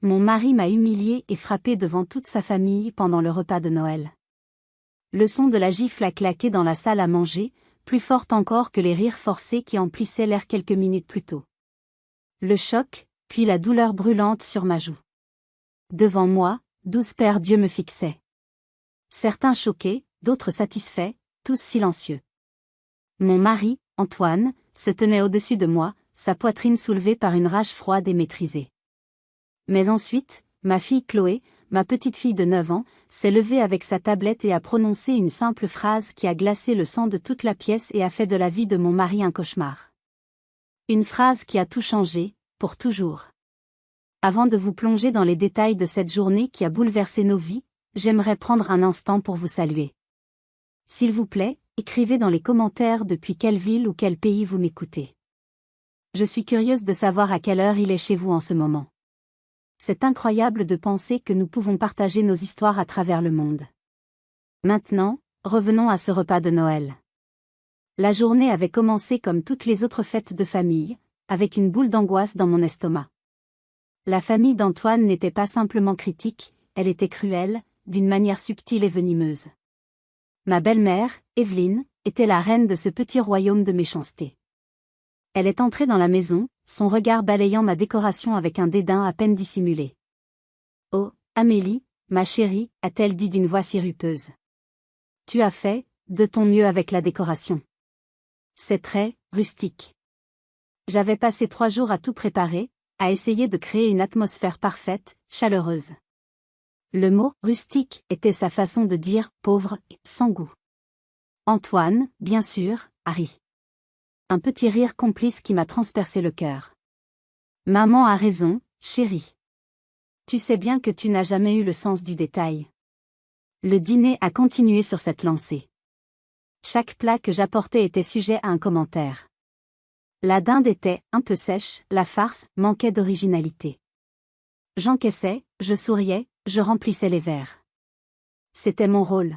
Mon mari m'a humiliée et frappée devant toute sa famille pendant le repas de Noël. Le son de la gifle a claqué dans la salle à manger, plus forte encore que les rires forcés qui emplissaient l'air quelques minutes plus tôt. Le choc, puis la douleur brûlante sur ma joue. Devant moi, 12 pères Dieu me fixaient. Certains choqués, d'autres satisfaits, tous silencieux. Mon mari, Antoine, se tenait au-dessus de moi, sa poitrine soulevée par une rage froide et maîtrisée. Mais ensuite, ma fille Chloé, ma petite fille de 9 ans, s'est levée avec sa tablette et a prononcé une simple phrase qui a glacé le sang de toute la pièce et a fait de la vie de mon mari un cauchemar. Une phrase qui a tout changé, pour toujours. Avant de vous plonger dans les détails de cette journée qui a bouleversé nos vies, j'aimerais prendre un instant pour vous saluer. S'il vous plaît, écrivez dans les commentaires depuis quelle ville ou quel pays vous m'écoutez. Je suis curieuse de savoir à quelle heure il est chez vous en ce moment. C'est incroyable de penser que nous pouvons partager nos histoires à travers le monde. Maintenant, revenons à ce repas de Noël. La journée avait commencé comme toutes les autres fêtes de famille, avec une boule d'angoisse dans mon estomac. La famille d'Antoine n'était pas simplement critique, elle était cruelle, d'une manière subtile et venimeuse. Ma belle-mère, Evelyne, était la reine de ce petit royaume de méchanceté. Elle est entrée dans la maison, son regard balayant ma décoration avec un dédain à peine dissimulé. « Oh, Amélie, ma chérie », a-t-elle dit d'une voix sirupeuse. « Tu as fait, de ton mieux avec la décoration. C'est très rustique. » J'avais passé 3 jours à tout préparer, à essayer de créer une atmosphère parfaite, chaleureuse. Le mot « rustique » était sa façon de dire « pauvre » et « sans goût ». Antoine, bien sûr, a ri. Un petit rire complice qui m'a transpercé le cœur. « Maman a raison, chérie. Tu sais bien que tu n'as jamais eu le sens du détail. » Le dîner a continué sur cette lancée. Chaque plat que j'apportais était sujet à un commentaire. La dinde était un peu sèche, la farce manquait d'originalité. J'encaissais, je souriais, je remplissais les verres. C'était mon rôle.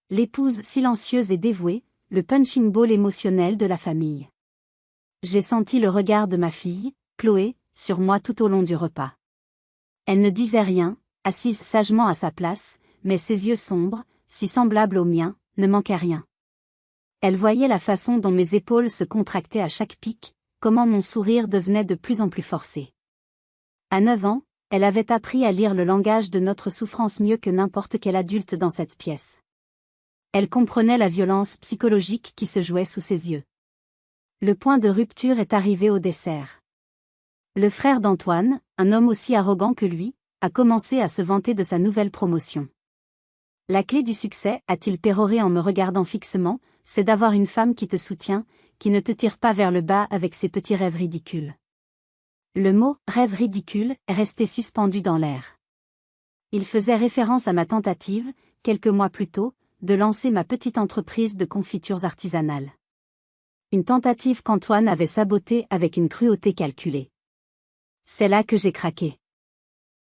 L'épouse silencieuse et dévouée, le punching ball émotionnel de la famille. J'ai senti le regard de ma fille, Chloé, sur moi tout au long du repas. Elle ne disait rien, assise sagement à sa place, mais ses yeux sombres, si semblables aux miens, ne manquaient rien. Elle voyait la façon dont mes épaules se contractaient à chaque pic, comment mon sourire devenait de plus en plus forcé. À 9 ans, elle avait appris à lire le langage de notre souffrance mieux que n'importe quel adulte dans cette pièce. Elle comprenait la violence psychologique qui se jouait sous ses yeux. Le point de rupture est arrivé au dessert. Le frère d'Antoine, un homme aussi arrogant que lui, a commencé à se vanter de sa nouvelle promotion. La clé du succès, a-t-il péroré en me regardant fixement, c'est d'avoir une femme qui te soutient, qui ne te tire pas vers le bas avec ses petits rêves ridicules. Le mot « rêve ridicule » est resté suspendu dans l'air. Il faisait référence à ma tentative, quelques mois plus tôt, de lancer ma petite entreprise de confitures artisanales. Une tentative qu'Antoine avait sabotée avec une cruauté calculée. C'est là que j'ai craqué.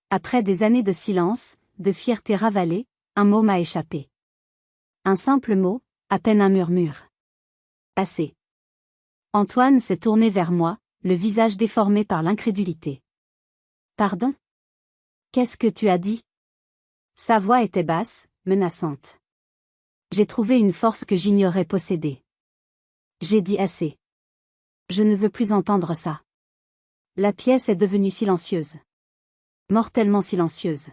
Après des années de silence, de fierté ravalée, un mot m'a échappé. Un simple mot, à peine un murmure. Assez. Antoine s'est tourné vers moi, le visage déformé par l'incrédulité. Pardon? Qu'est-ce que tu as dit? Sa voix était basse, menaçante. J'ai trouvé une force que j'ignorais posséder. J'ai dit assez. Je ne veux plus entendre ça. La pièce est devenue silencieuse. Mortellement silencieuse.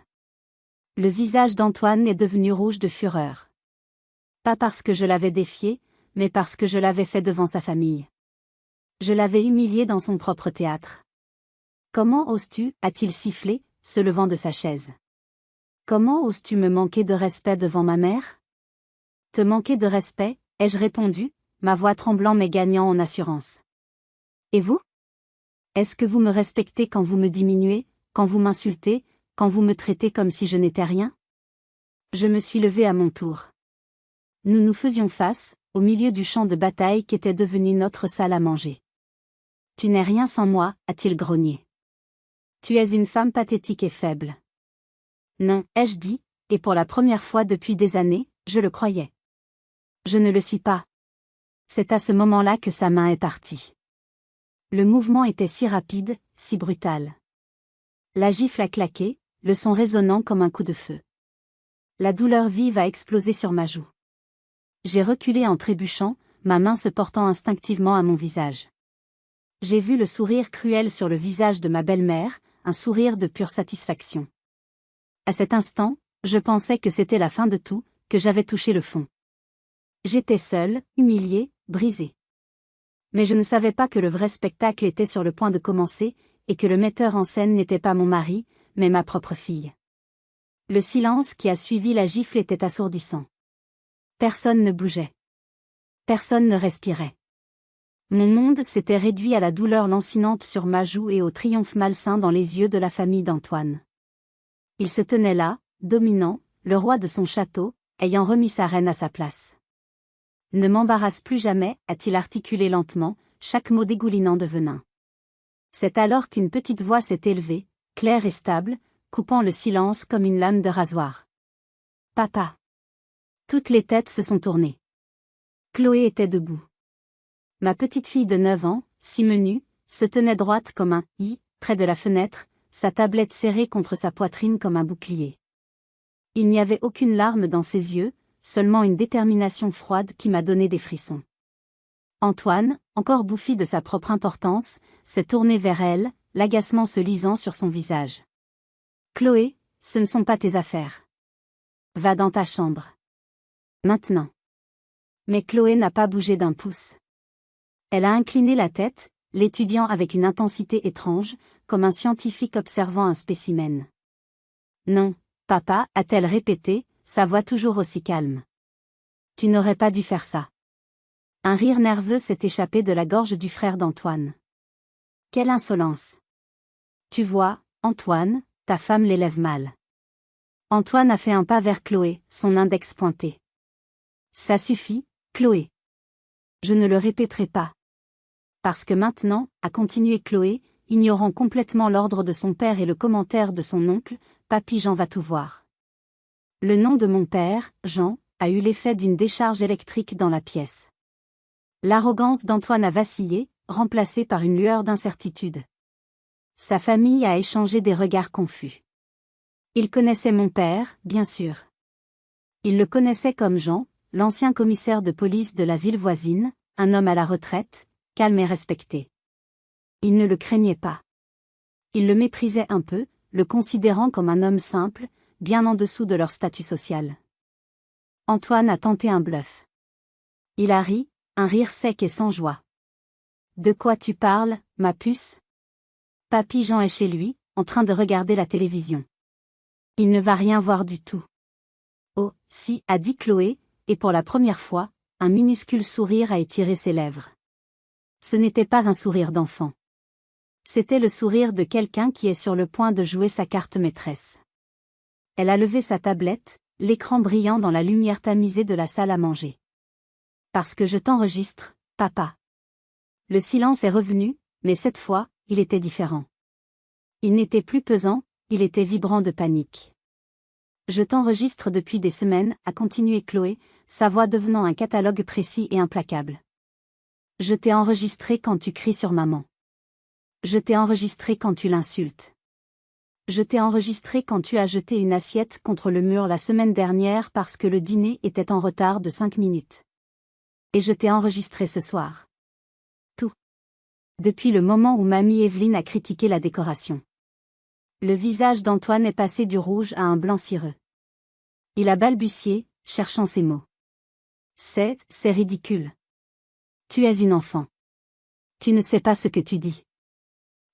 Le visage d'Antoine est devenu rouge de fureur. Pas parce que je l'avais défié, mais parce que je l'avais fait devant sa famille. Je l'avais humilié dans son propre théâtre. Comment oses-tu, a-t-il sifflé, se levant de sa chaise. Comment oses-tu me manquer de respect devant ma mère? Te manquer de respect, ai-je répondu, ma voix tremblant mais gagnant en assurance. Et vous? Est-ce que vous me respectez quand vous me diminuez, quand vous m'insultez, quand vous me traitez comme si je n'étais rien? Je me suis levée à mon tour. Nous nous faisions face, au milieu du champ de bataille qu'était devenu notre salle à manger. Tu n'es rien sans moi, a-t-il grogné. Tu es une femme pathétique et faible. Non, ai-je dit, et pour la première fois depuis des années, je le croyais. Je ne le suis pas. C'est à ce moment-là que sa main est partie. Le mouvement était si rapide, si brutal. La gifle a claqué, le son résonnant comme un coup de feu. La douleur vive a explosé sur ma joue. J'ai reculé en trébuchant, ma main se portant instinctivement à mon visage. J'ai vu le sourire cruel sur le visage de ma belle-mère, un sourire de pure satisfaction. À cet instant, je pensais que c'était la fin de tout, que j'avais touché le fond. J'étais seule, humiliée, brisée. Mais je ne savais pas que le vrai spectacle était sur le point de commencer, et que le metteur en scène n'était pas mon mari, mais ma propre fille. Le silence qui a suivi la gifle était assourdissant. Personne ne bougeait. Personne ne respirait. Mon monde s'était réduit à la douleur lancinante sur ma joue et au triomphe malsain dans les yeux de la famille d'Antoine. Il se tenait là, dominant, le roi de son château, ayant remis sa reine à sa place. « Ne m'embarrasse plus jamais », a-t-il articulé lentement, chaque mot dégoulinant de venin. C'est alors qu'une petite voix s'est élevée, claire et stable, coupant le silence comme une lame de rasoir. « Papa !» Toutes les têtes se sont tournées. Chloé était debout. Ma petite fille de 9 ans, si menue, se tenait droite comme un « i » près de la fenêtre, sa tablette serrée contre sa poitrine comme un bouclier. Il n'y avait aucune larme dans ses yeux, seulement une détermination froide qui m'a donné des frissons. Antoine, encore bouffi de sa propre importance, s'est tourné vers elle, l'agacement se lisant sur son visage. « Chloé, ce ne sont pas tes affaires. Va dans ta chambre. Maintenant. » Mais Chloé n'a pas bougé d'un pouce. Elle a incliné la tête, l'étudiant avec une intensité étrange, comme un scientifique observant un spécimen. « Non, papa, a-t-elle répété, sa voix toujours aussi calme. Tu n'aurais pas dû faire ça. » Un rire nerveux s'est échappé de la gorge du frère d'Antoine. Quelle insolence! Tu vois, Antoine, ta femme l'élève mal. Antoine a fait un pas vers Chloé, son index pointé. Ça suffit, Chloé. Je ne le répéterai pas. Parce que maintenant, a continué Chloé, ignorant complètement l'ordre de son père et le commentaire de son oncle, Papy Jean va tout voir. Le nom de mon père, Jean, a eu l'effet d'une décharge électrique dans la pièce. L'arrogance d'Antoine a vacillé, remplacée par une lueur d'incertitude. Sa famille a échangé des regards confus. Il connaissait mon père, bien sûr. Il le connaissait comme Jean, l'ancien commissaire de police de la ville voisine, un homme à la retraite, calme et respecté. Il ne le craignait pas. Il le méprisait un peu, le considérant comme un homme simple, bien en dessous de leur statut social. Antoine a tenté un bluff. Il a ri, un rire sec et sans joie. « De quoi tu parles, ma puce ? Papy Jean est chez lui, en train de regarder la télévision. Il ne va rien voir du tout. »« Oh, si » a dit Chloé, et pour la première fois, un minuscule sourire a étiré ses lèvres. Ce n'était pas un sourire d'enfant. C'était le sourire de quelqu'un qui est sur le point de jouer sa carte maîtresse. Elle a levé sa tablette, l'écran brillant dans la lumière tamisée de la salle à manger. « Parce que je t'enregistre, papa. » Le silence est revenu, mais cette fois, il était différent. Il n'était plus pesant, il était vibrant de panique. « Je t'enregistre depuis des semaines, » a continué Chloé, sa voix devenant un catalogue précis et implacable. « Je t'ai enregistré quand tu cries sur maman. Je t'ai enregistré quand tu l'insultes. Je t'ai enregistré quand tu as jeté une assiette contre le mur la semaine dernière parce que le dîner était en retard de 5 minutes. Et je t'ai enregistré ce soir. Tout. Depuis le moment où mamie Evelyne a critiqué la décoration. » Le visage d'Antoine est passé du rouge à un blanc cireux. Il a balbutié, cherchant ses mots. « C'est ridicule. Tu es une enfant. Tu ne sais pas ce que tu dis. »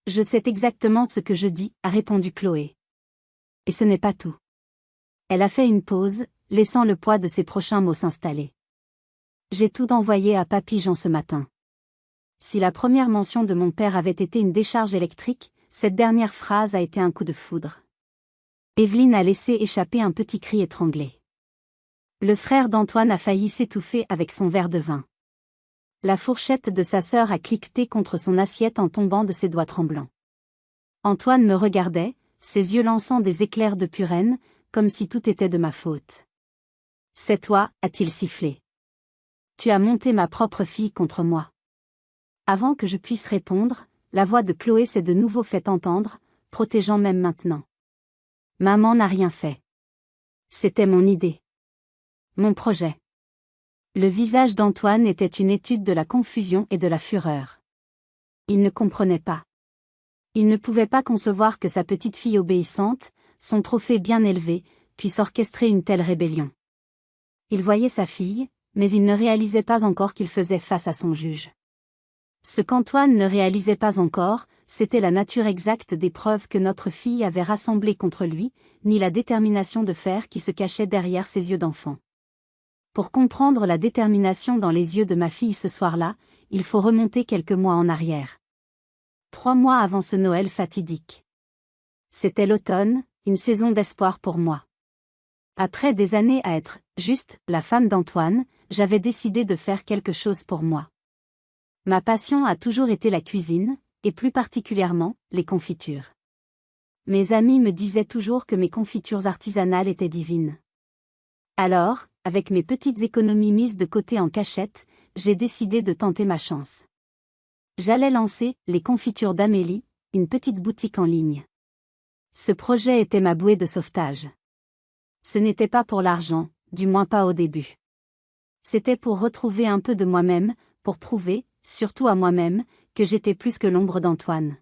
« Je sais exactement ce que je dis, » a répondu Chloé. Et ce n'est pas tout. Elle a fait une pause, laissant le poids de ses prochains mots s'installer. « J'ai tout envoyé à Papy Jean ce matin. » Si la première mention de mon père avait été une décharge électrique, cette dernière phrase a été un coup de foudre. Evelyne a laissé échapper un petit cri étranglé. Le frère d'Antoine a failli s'étouffer avec son verre de vin. La fourchette de sa sœur a cliqueté contre son assiette en tombant de ses doigts tremblants. Antoine me regardait, ses yeux lançant des éclairs de purène, comme si tout était de ma faute. « C'est toi, » a-t-il sifflé. « Tu as monté ma propre fille contre moi. » Avant que je puisse répondre, la voix de Chloé s'est de nouveau fait entendre, protégeant même maintenant. Maman n'a rien fait. C'était mon idée. Mon projet. Le visage d'Antoine était une étude de la confusion et de la fureur. Il ne comprenait pas. Il ne pouvait pas concevoir que sa petite fille obéissante, son trophée bien élevé, puisse orchestrer une telle rébellion. Il voyait sa fille, mais il ne réalisait pas encore qu'il faisait face à son juge. Ce qu'Antoine ne réalisait pas encore, c'était la nature exacte des preuves que notre fille avait rassemblées contre lui, ni la détermination de fer qui se cachait derrière ses yeux d'enfant. Pour comprendre la détermination dans les yeux de ma fille ce soir-là, il faut remonter quelques mois en arrière. 3 mois avant ce Noël fatidique. C'était l'automne, une saison d'espoir pour moi. Après des années à être, juste, la femme d'Antoine, j'avais décidé de faire quelque chose pour moi. Ma passion a toujours été la cuisine, et plus particulièrement, les confitures. Mes amis me disaient toujours que mes confitures artisanales étaient divines. Alors, avec mes petites économies mises de côté en cachette, j'ai décidé de tenter ma chance. J'allais lancer les confitures d'Amélie, une petite boutique en ligne. Ce projet était ma bouée de sauvetage. Ce n'était pas pour l'argent, du moins pas au début. C'était pour retrouver un peu de moi-même, pour prouver, surtout à moi-même, que j'étais plus que l'ombre d'Antoine.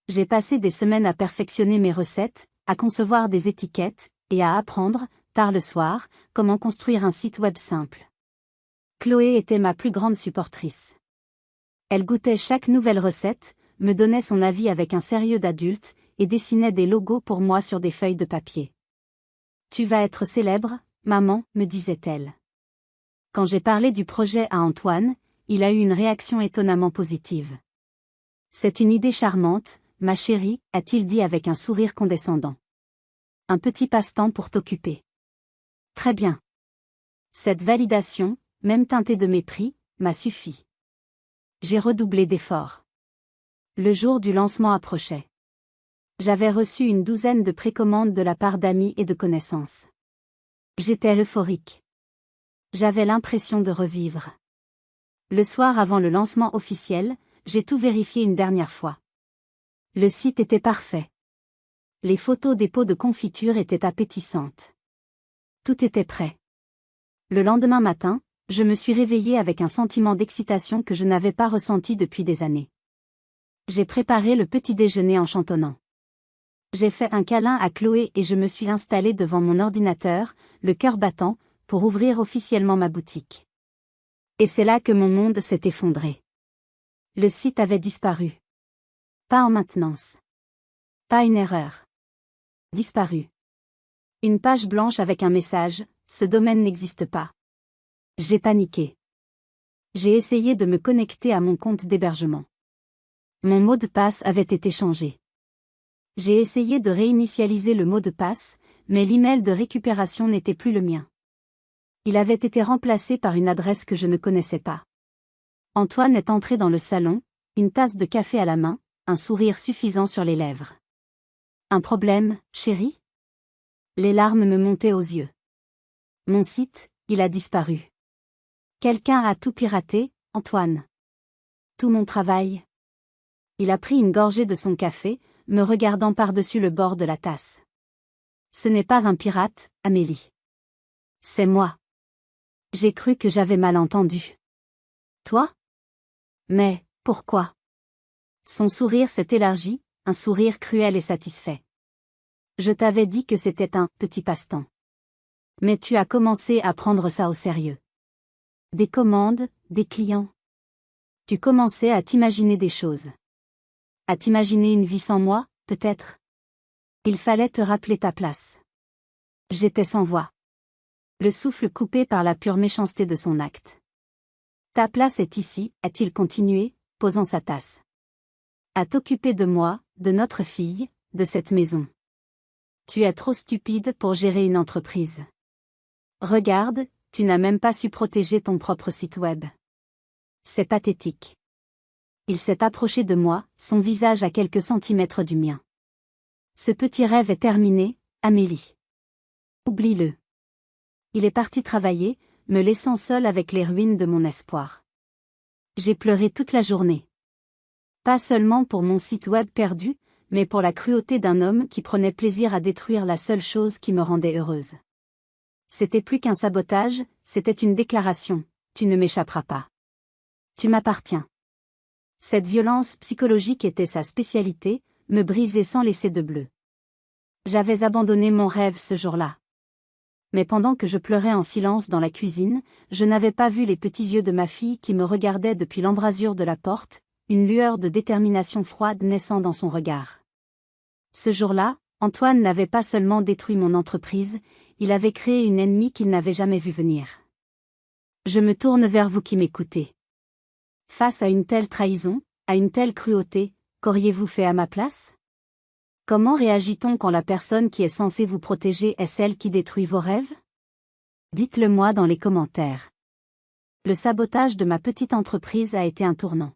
J'ai passé des semaines à perfectionner mes recettes, à concevoir des étiquettes, et à apprendre, tard le soir, comment construire un site web simple. Chloé était ma plus grande supportrice. Elle goûtait chaque nouvelle recette, me donnait son avis avec un sérieux d'adulte, et dessinait des logos pour moi sur des feuilles de papier. « Tu vas être célèbre, maman, me disait-elle. » Quand j'ai parlé du projet à Antoine, il a eu une réaction étonnamment positive. « C'est une idée charmante, ma chérie, a-t-il dit avec un sourire condescendant. Un petit passe-temps pour t'occuper. Très bien. Cette validation, même teintée de mépris, m'a suffi. J'ai redoublé d'efforts. Le jour du lancement approchait. J'avais reçu une douzaine de précommandes de la part d'amis et de connaissances. J'étais euphorique. J'avais l'impression de revivre. Le soir avant le lancement officiel, j'ai tout vérifié une dernière fois. Le site était parfait. Les photos des pots de confiture étaient appétissantes. Tout était prêt. Le lendemain matin, je me suis réveillée avec un sentiment d'excitation que je n'avais pas ressenti depuis des années. J'ai préparé le petit déjeuner en chantonnant. J'ai fait un câlin à Chloé et je me suis installée devant mon ordinateur, le cœur battant, pour ouvrir officiellement ma boutique. Et c'est là que mon monde s'est effondré. Le site avait disparu. Pas en maintenance. Pas une erreur. Disparu. Une page blanche avec un message, ce domaine n'existe pas. J'ai paniqué. J'ai essayé de me connecter à mon compte d'hébergement. Mon mot de passe avait été changé. J'ai essayé de réinitialiser le mot de passe, mais l'email de récupération n'était plus le mien. Il avait été remplacé par une adresse que je ne connaissais pas. Antoine est entré dans le salon, une tasse de café à la main, un sourire suffisant sur les lèvres. Un problème, chérie ? Les larmes me montaient aux yeux. Mon site, il a disparu. Quelqu'un a tout piraté, Antoine. Tout mon travail. Il a pris une gorgée de son café, me regardant par-dessus le bord de la tasse. Ce n'est pas un pirate, Amélie. C'est moi. J'ai cru que j'avais mal entendu. Toi ? Mais, pourquoi ? Son sourire s'est élargi, un sourire cruel et satisfait. Je t'avais dit que c'était un petit passe-temps. Mais tu as commencé à prendre ça au sérieux. Des commandes, des clients. Tu commençais à t'imaginer des choses. À t'imaginer une vie sans moi, peut-être ? Il fallait te rappeler ta place. J'étais sans voix. Le souffle coupé par la pure méchanceté de son acte. Ta place est ici, a-t-il continué, posant sa tasse. À t'occuper de moi, de notre fille, de cette maison. Tu es trop stupide pour gérer une entreprise. Regarde, tu n'as même pas su protéger ton propre site web. C'est pathétique. Il s'est approché de moi, son visage à quelques centimètres du mien. Ce petit rêve est terminé, Amélie. Oublie-le. Il est parti travailler, me laissant seule avec les ruines de mon espoir. J'ai pleuré toute la journée. Pas seulement pour mon site web perdu, mais pour la cruauté d'un homme qui prenait plaisir à détruire la seule chose qui me rendait heureuse. C'était plus qu'un sabotage, c'était une déclaration: tu ne m'échapperas pas. Tu m'appartiens. Cette violence psychologique était sa spécialité, me briser sans laisser de bleu. J'avais abandonné mon rêve ce jour-là. Mais pendant que je pleurais en silence dans la cuisine, je n'avais pas vu les petits yeux de ma fille qui me regardaient depuis l'embrasure de la porte, une lueur de détermination froide naissant dans son regard. Ce jour-là, Antoine n'avait pas seulement détruit mon entreprise, il avait créé une ennemie qu'il n'avait jamais vue venir. Je me tourne vers vous qui m'écoutez. Face à une telle trahison, à une telle cruauté, qu'auriez-vous fait à ma place? Comment réagit-on quand la personne qui est censée vous protéger est celle qui détruit vos rêves? Dites-le moi dans les commentaires. Le sabotage de ma petite entreprise a été un tournant.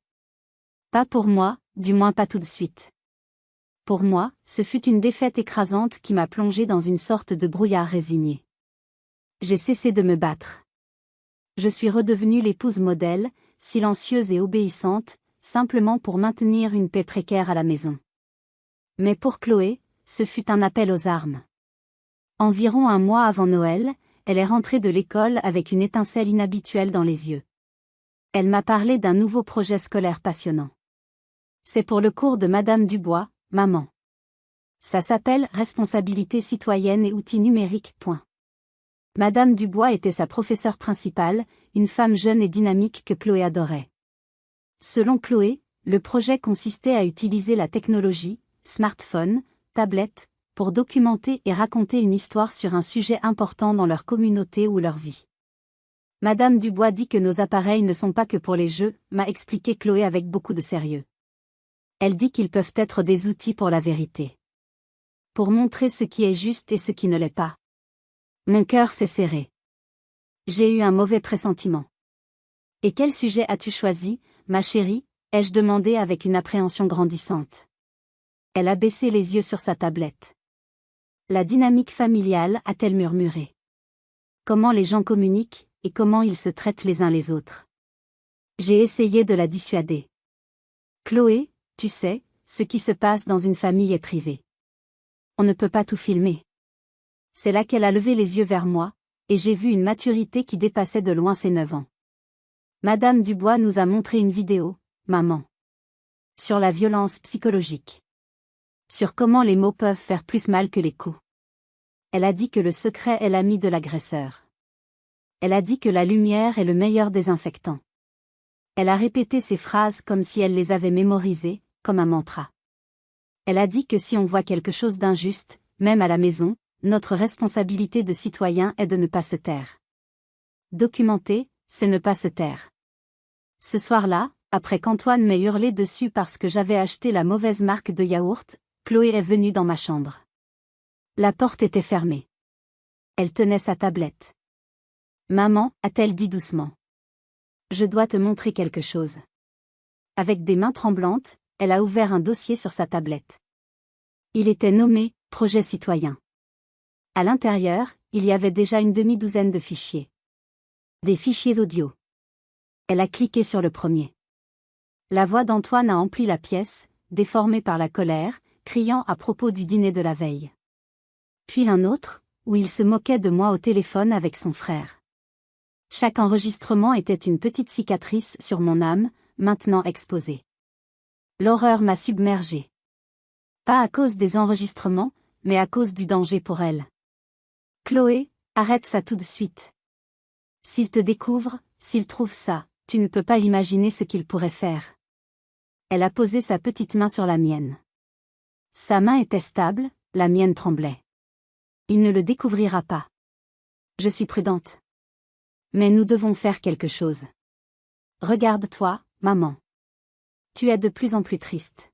Pas pour moi, du moins pas tout de suite. Pour moi, ce fut une défaite écrasante qui m'a plongé dans une sorte de brouillard résigné. J'ai cessé de me battre. Je suis redevenue l'épouse modèle, silencieuse et obéissante, simplement pour maintenir une paix précaire à la maison. Mais pour Chloé, ce fut un appel aux armes. Environ un mois avant Noël, elle est rentrée de l'école avec une étincelle inhabituelle dans les yeux. Elle m'a parlé d'un nouveau projet scolaire passionnant. C'est pour le cours de Madame Dubois, maman. Ça s'appelle Responsabilité citoyenne et outils numériques. Madame Dubois était sa professeure principale, une femme jeune et dynamique que Chloé adorait. Selon Chloé, le projet consistait à utiliser la technologie, smartphone, tablette, pour documenter et raconter une histoire sur un sujet important dans leur communauté ou leur vie. Madame Dubois dit que nos appareils ne sont pas que pour les jeux, m'a expliqué Chloé avec beaucoup de sérieux. Elle dit qu'ils peuvent être des outils pour la vérité. Pour montrer ce qui est juste et ce qui ne l'est pas. Mon cœur s'est serré. J'ai eu un mauvais pressentiment. Et quel sujet as-tu choisi, ma chérie? Ai-je demandé avec une appréhension grandissante. Elle a baissé les yeux sur sa tablette. La dynamique familiale, a-t-elle murmuré. Comment les gens communiquent, et comment ils se traitent les uns les autres. J'ai essayé de la dissuader. Chloé, tu sais, ce qui se passe dans une famille est privé. On ne peut pas tout filmer. C'est là qu'elle a levé les yeux vers moi, et j'ai vu une maturité qui dépassait de loin ses 9 ans. Madame Dubois nous a montré une vidéo, maman. Sur la violence psychologique. Sur comment les mots peuvent faire plus mal que les coups. Elle a dit que le secret est l'ami de l'agresseur. Elle a dit que la lumière est le meilleur désinfectant. Elle a répété ces phrases comme si elle les avait mémorisées, comme un mantra. Elle a dit que si on voit quelque chose d'injuste, même à la maison, notre responsabilité de citoyen est de ne pas se taire. Documenter, c'est ne pas se taire. Ce soir-là, après qu'Antoine m'ait hurlé dessus parce que j'avais acheté la mauvaise marque de yaourt, Chloé est venue dans ma chambre. La porte était fermée. Elle tenait sa tablette. Maman, a-t-elle dit doucement. Je dois te montrer quelque chose. Avec des mains tremblantes, elle a ouvert un dossier sur sa tablette. Il était nommé « Projet citoyen ». À l'intérieur, il y avait déjà une demi-douzaine de fichiers. Des fichiers audio. Elle a cliqué sur le premier. La voix d'Antoine a empli la pièce, déformée par la colère, criant à propos du dîner de la veille. Puis un autre, où il se moquait de moi au téléphone avec son frère. Chaque enregistrement était une petite cicatrice sur mon âme, maintenant exposée. L'horreur m'a submergée. Pas à cause des enregistrements, mais à cause du danger pour elle. Chloé, arrête ça tout de suite. S'il te découvre, s'il trouve ça, tu ne peux pas imaginer ce qu'il pourrait faire. Elle a posé sa petite main sur la mienne. Sa main était stable, la mienne tremblait. Il ne le découvrira pas. Je suis prudente. Mais nous devons faire quelque chose. Regarde-toi, maman. Tu es de plus en plus triste.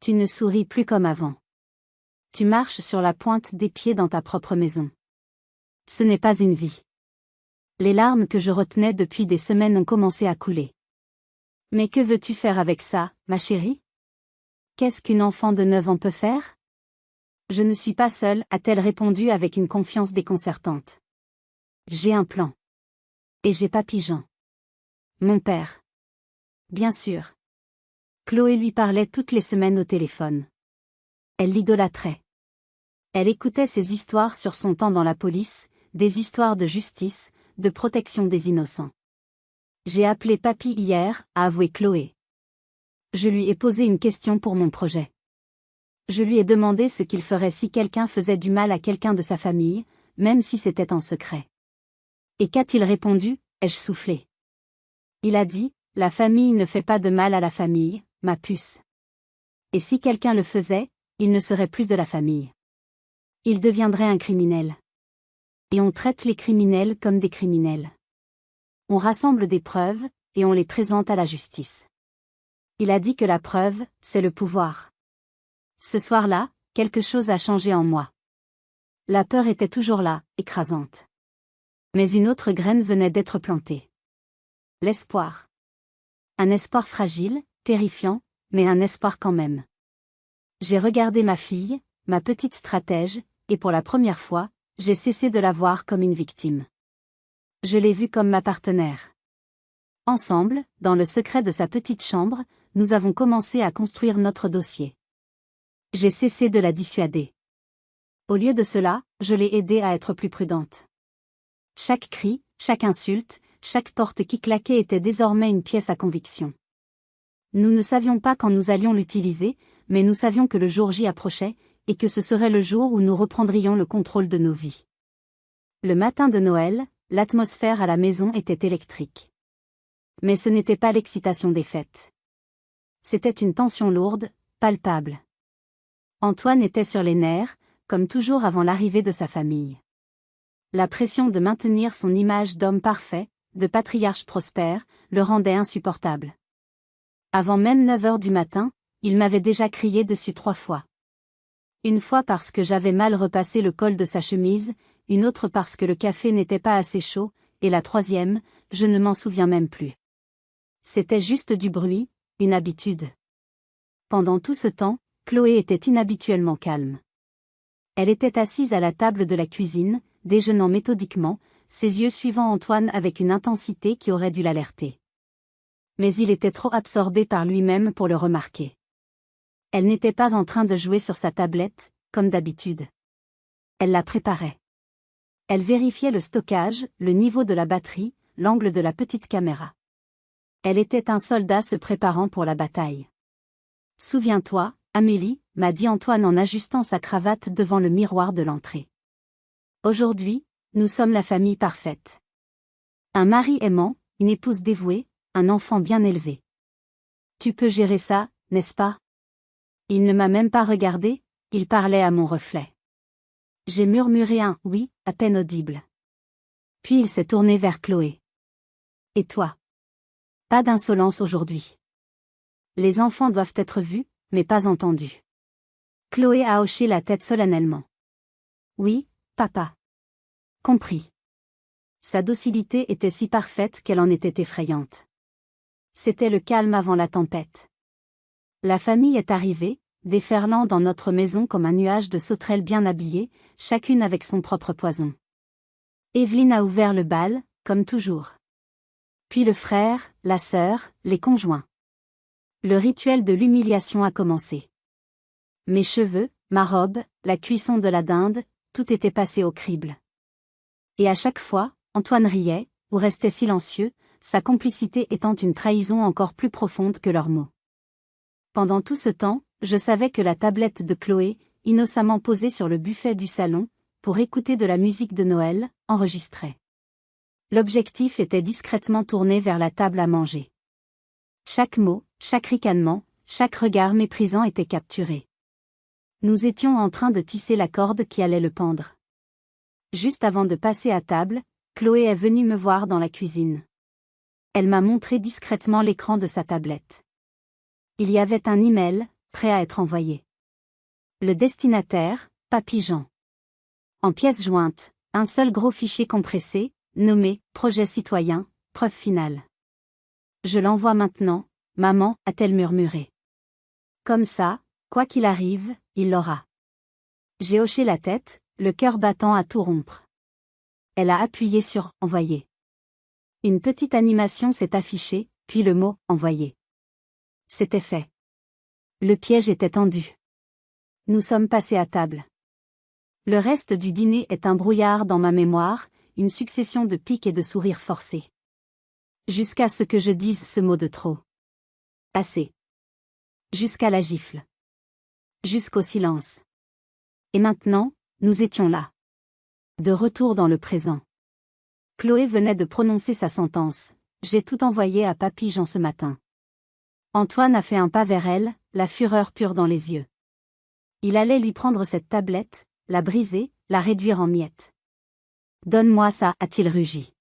Tu ne souris plus comme avant. Tu marches sur la pointe des pieds dans ta propre maison. Ce n'est pas une vie. Les larmes que je retenais depuis des semaines ont commencé à couler. Mais que veux-tu faire avec ça, ma chérie? Qu'est-ce qu'une enfant de 9 ans peut faire? Je ne suis pas seule, a-t-elle répondu avec une confiance déconcertante. J'ai un plan. Et j'ai Papy Jean. Mon père. Bien sûr. Chloé lui parlait toutes les semaines au téléphone. Elle l'idolâtrait. Elle écoutait ses histoires sur son temps dans la police, des histoires de justice, de protection des innocents. J'ai appelé papy hier, a avoué Chloé. Je lui ai posé une question pour mon projet. Je lui ai demandé ce qu'il ferait si quelqu'un faisait du mal à quelqu'un de sa famille, même si c'était en secret. Et qu'a-t-il répondu, ai-je soufflé. Il a dit, la famille ne fait pas de mal à la famille, ma puce. Et si quelqu'un le faisait, il ne serait plus de la famille. Il deviendrait un criminel. Et on traite les criminels comme des criminels. On rassemble des preuves, et on les présente à la justice. Il a dit que la preuve, c'est le pouvoir. Ce soir-là, quelque chose a changé en moi. La peur était toujours là, écrasante. Mais une autre graine venait d'être plantée. L'espoir. Un espoir fragile, terrifiant, mais un espoir quand même. J'ai regardé ma fille, ma petite stratège, et pour la première fois, j'ai cessé de la voir comme une victime. Je l'ai vue comme ma partenaire. Ensemble, dans le secret de sa petite chambre, nous avons commencé à construire notre dossier. J'ai cessé de la dissuader. Au lieu de cela, je l'ai aidée à être plus prudente. Chaque cri, chaque insulte, chaque porte qui claquait était désormais une pièce à conviction. Nous ne savions pas quand nous allions l'utiliser, mais nous savions que le jour J approchait, et que ce serait le jour où nous reprendrions le contrôle de nos vies. Le matin de Noël, l'atmosphère à la maison était électrique. Mais ce n'était pas l'excitation des fêtes. C'était une tension lourde, palpable. Antoine était sur les nerfs, comme toujours avant l'arrivée de sa famille. La pression de maintenir son image d'homme parfait, de patriarche prospère, le rendait insupportable. Avant même 9 heures du matin, il m'avait déjà crié dessus 3 fois. Une fois parce que j'avais mal repassé le col de sa chemise, une autre parce que le café n'était pas assez chaud, et la troisième, je ne m'en souviens même plus. C'était juste du bruit, une habitude. Pendant tout ce temps, Chloé était inhabituellement calme. Elle était assise à la table de la cuisine, déjeunant méthodiquement, ses yeux suivant Antoine avec une intensité qui aurait dû l'alerter. Mais il était trop absorbé par lui-même pour le remarquer. Elle n'était pas en train de jouer sur sa tablette, comme d'habitude. Elle la préparait. Elle vérifiait le stockage, le niveau de la batterie, l'angle de la petite caméra. Elle était un soldat se préparant pour la bataille. « Souviens-toi, Amélie, » m'a dit Antoine en ajustant sa cravate devant le miroir de l'entrée. « Aujourd'hui, nous sommes la famille parfaite. Un mari aimant, une épouse dévouée, un enfant bien élevé. Tu peux gérer ça, n'est-ce pas ?» Il ne m'a même pas regardé, il parlait à mon reflet. J'ai murmuré un « oui » à peine audible. Puis il s'est tourné vers Chloé. « Et toi ? Pas d'insolence aujourd'hui. Les enfants doivent être vus, mais pas entendus. » Chloé a hoché la tête solennellement. « Oui, papa. » Compris. Sa docilité était si parfaite qu'elle en était effrayante. C'était le calme avant la tempête. La famille est arrivée, déferlant dans notre maison comme un nuage de sauterelles bien habillées, chacune avec son propre poison. Evelyne a ouvert le bal, comme toujours. Puis le frère, la sœur, les conjoints. Le rituel de l'humiliation a commencé. Mes cheveux, ma robe, la cuisson de la dinde, tout était passé au crible. Et à chaque fois, Antoine riait, ou restait silencieux, sa complicité étant une trahison encore plus profonde que leurs mots. Pendant tout ce temps, je savais que la tablette de Chloé, innocemment posée sur le buffet du salon, pour écouter de la musique de Noël, enregistrait. L'objectif était discrètement tourné vers la table à manger. Chaque mot, chaque ricanement, chaque regard méprisant était capturé. Nous étions en train de tisser la corde qui allait le pendre. Juste avant de passer à table, Chloé est venue me voir dans la cuisine. Elle m'a montré discrètement l'écran de sa tablette. Il y avait un email, prêt à être envoyé. Le destinataire, Papy Jean. En pièce jointe, un seul gros fichier compressé, nommé « Projet citoyen, preuve finale ». Je l'envoie maintenant, maman, a-t-elle murmuré. Comme ça, quoi qu'il arrive, il l'aura. J'ai hoché la tête, le cœur battant à tout rompre. Elle a appuyé sur « Envoyer ». Une petite animation s'est affichée, puis le mot « Envoyer ». C'était fait. Le piège était tendu. Nous sommes passés à table. Le reste du dîner est un brouillard dans ma mémoire, une succession de piques et de sourires forcés. Jusqu'à ce que je dise ce mot de trop. Assez. Jusqu'à la gifle. Jusqu'au silence. Et maintenant, nous étions là. De retour dans le présent. Chloé venait de prononcer sa sentence. J'ai tout envoyé à Papy Jean ce matin. Antoine a fait un pas vers elle, la fureur pure dans les yeux. Il allait lui prendre cette tablette, la briser, la réduire en miettes. Donne-moi ça, a-t-il rugi.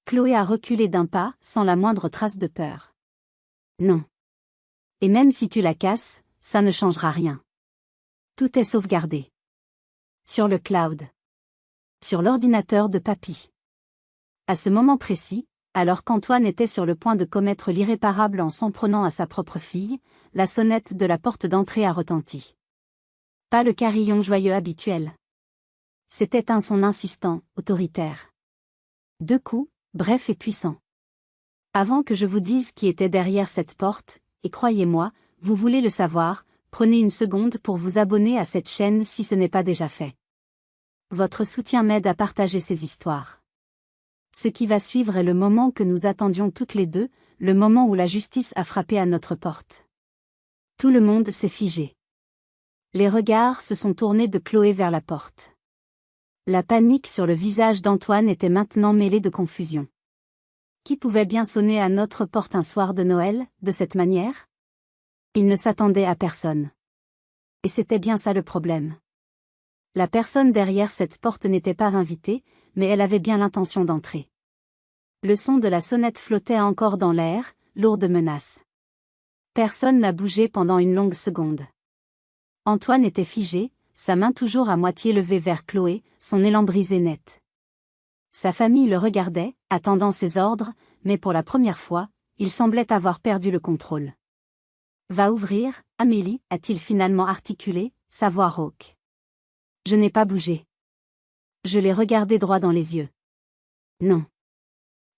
Chloé a reculé d'un pas, sans la moindre trace de peur. Non. Et même si tu la casses, ça ne changera rien. Tout est sauvegardé. Sur le cloud. Sur l'ordinateur de Papy. À ce moment précis, alors qu'Antoine était sur le point de commettre l'irréparable en s'en prenant à sa propre fille, la sonnette de la porte d'entrée a retenti. Pas le carillon joyeux habituel. C'était un son insistant, autoritaire. 2 coups, brefs et puissants. Avant que je vous dise qui était derrière cette porte, et croyez-moi, vous voulez le savoir, prenez une seconde pour vous abonner à cette chaîne si ce n'est pas déjà fait. Votre soutien m'aide à partager ces histoires. Ce qui va suivre est le moment que nous attendions toutes les deux, le moment où la justice a frappé à notre porte. Tout le monde s'est figé. Les regards se sont tournés de Chloé vers la porte. La panique sur le visage d'Antoine était maintenant mêlée de confusion. Qui pouvait bien sonner à notre porte un soir de Noël, de cette manière? Il ne s'attendait à personne. Et c'était bien ça le problème. La personne derrière cette porte n'était pas invitée, mais elle avait bien l'intention d'entrer. Le son de la sonnette flottait encore dans l'air, lourd de menaces. Personne n'a bougé pendant une longue seconde. Antoine était figé, sa main toujours à moitié levée vers Chloé, son élan brisé net. Sa famille le regardait, attendant ses ordres, mais pour la première fois, il semblait avoir perdu le contrôle. « Va ouvrir, Amélie » a-t-il finalement articulé, sa voix rauque. Je n'ai pas bougé. Je l'ai regardé droit dans les yeux. Non.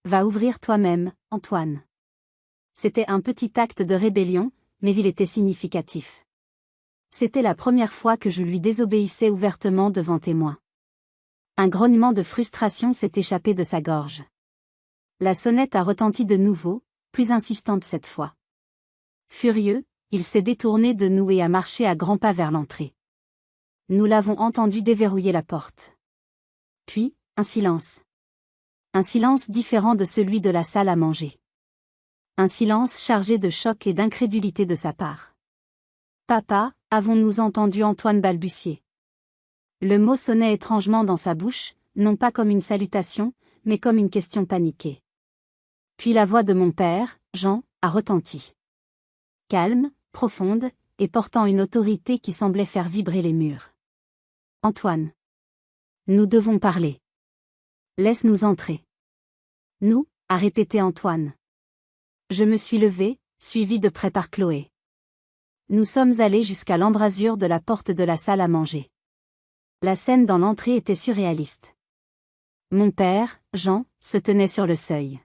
Va ouvrir toi-même, Antoine. C'était un petit acte de rébellion, mais il était significatif. C'était la première fois que je lui désobéissais ouvertement devant témoins. Un grognement de frustration s'est échappé de sa gorge. La sonnette a retenti de nouveau, plus insistante cette fois. Furieux, il s'est détourné de nous et a marché à grands pas vers l'entrée. Nous l'avons entendu déverrouiller la porte. Puis, un silence. Un silence différent de celui de la salle à manger. Un silence chargé de choc et d'incrédulité de sa part. « Papa » avons-nous entendu Antoine balbutier. Le mot sonnait étrangement dans sa bouche, non pas comme une salutation, mais comme une question paniquée. Puis la voix de mon père, Jean, a retenti. Calme, profonde, et portant une autorité qui semblait faire vibrer les murs. « Antoine. Nous devons parler. Laisse-nous entrer. » « Nous » a répété Antoine. Je me suis levé, suivi de près par Chloé. Nous sommes allés jusqu'à l'embrasure de la porte de la salle à manger. La scène dans l'entrée était surréaliste. Mon père, Jean, se tenait sur le seuil.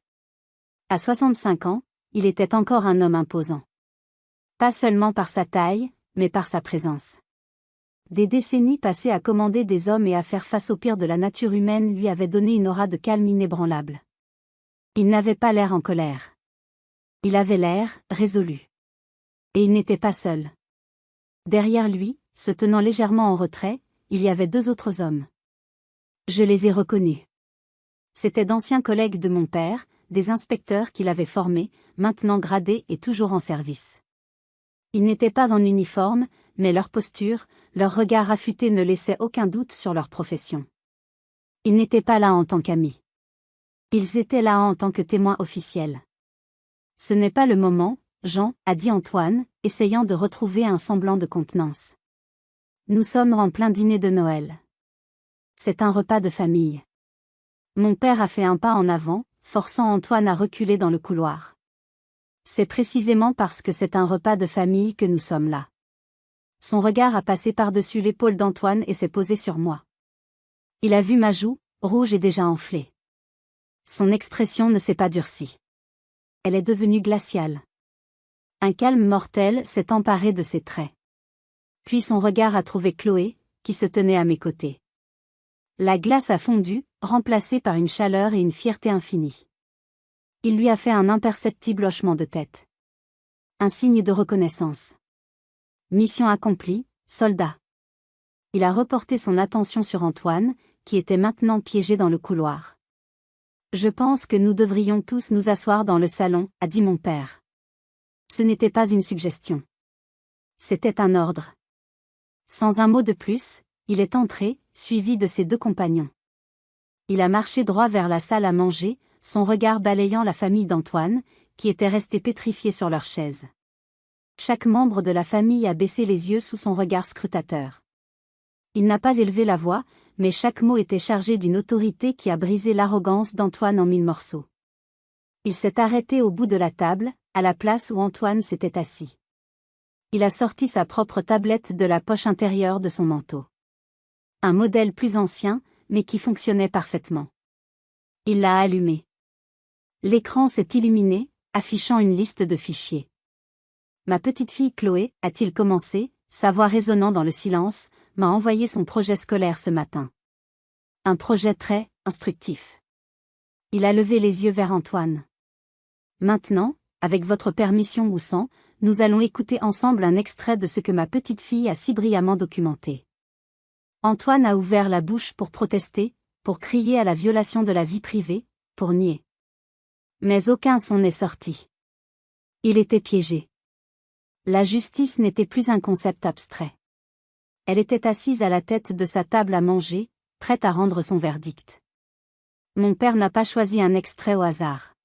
À 65 ans, il était encore un homme imposant. Pas seulement par sa taille, mais par sa présence. Des décennies passées à commander des hommes et à faire face au pire de la nature humaine lui avaient donné une aura de calme inébranlable. Il n'avait pas l'air en colère. Il avait l'air résolu. Et il n'était pas seul. Derrière lui, se tenant légèrement en retrait, il y avait 2 autres hommes. Je les ai reconnus. C'étaient d'anciens collègues de mon père, des inspecteurs qu'il avait formés, maintenant gradés et toujours en service. Ils n'étaient pas en uniforme, mais leur posture, leur regard affûté ne laissaient aucun doute sur leur profession. Ils n'étaient pas là en tant qu'amis. Ils étaient là en tant que témoins officiels. Ce n'est pas le moment, Jean, a dit Antoine, essayant de retrouver un semblant de contenance. Nous sommes en plein dîner de Noël. C'est un repas de famille. Mon père a fait un pas en avant, forçant Antoine à reculer dans le couloir. C'est précisément parce que c'est un repas de famille que nous sommes là. Son regard a passé par-dessus l'épaule d'Antoine et s'est posé sur moi. Il a vu ma joue, rouge et déjà enflée. Son expression ne s'est pas durcie. Elle est devenue glaciale. Un calme mortel s'est emparé de ses traits. Puis son regard a trouvé Chloé, qui se tenait à mes côtés. La glace a fondu, remplacée par une chaleur et une fierté infinie. Il lui a fait un imperceptible hochement de tête. Un signe de reconnaissance. Mission accomplie, soldat. Il a reporté son attention sur Antoine, qui était maintenant piégé dans le couloir. Je pense que nous devrions tous nous asseoir dans le salon, a dit mon père. Ce n'était pas une suggestion. C'était un ordre. Sans un mot de plus, il est entré, suivi de ses deux compagnons. Il a marché droit vers la salle à manger, son regard balayant la famille d'Antoine, qui était restée pétrifiée sur leur chaise. Chaque membre de la famille a baissé les yeux sous son regard scrutateur. Il n'a pas élevé la voix, mais chaque mot était chargé d'une autorité qui a brisé l'arrogance d'Antoine en 1000 morceaux. Il s'est arrêté au bout de la table, à la place où Antoine s'était assis. Il a sorti sa propre tablette de la poche intérieure de son manteau. Un modèle plus ancien, mais qui fonctionnait parfaitement. Il l'a allumé. L'écran s'est illuminé, affichant une liste de fichiers. Ma petite fille Chloé, a-t-il commencé, sa voix résonnant dans le silence, m'a envoyé son projet scolaire ce matin. Un projet très instructif. Il a levé les yeux vers Antoine. Maintenant, avec votre permission ou sans, nous allons écouter ensemble un extrait de ce que ma petite fille a si brillamment documenté. Antoine a ouvert la bouche pour protester, pour crier à la violation de la vie privée, pour nier. Mais aucun son n'est sorti. Il était piégé. La justice n'était plus un concept abstrait. Elle était assise à la tête de sa table à manger, prête à rendre son verdict. Mon père n'a pas choisi un extrait au hasard.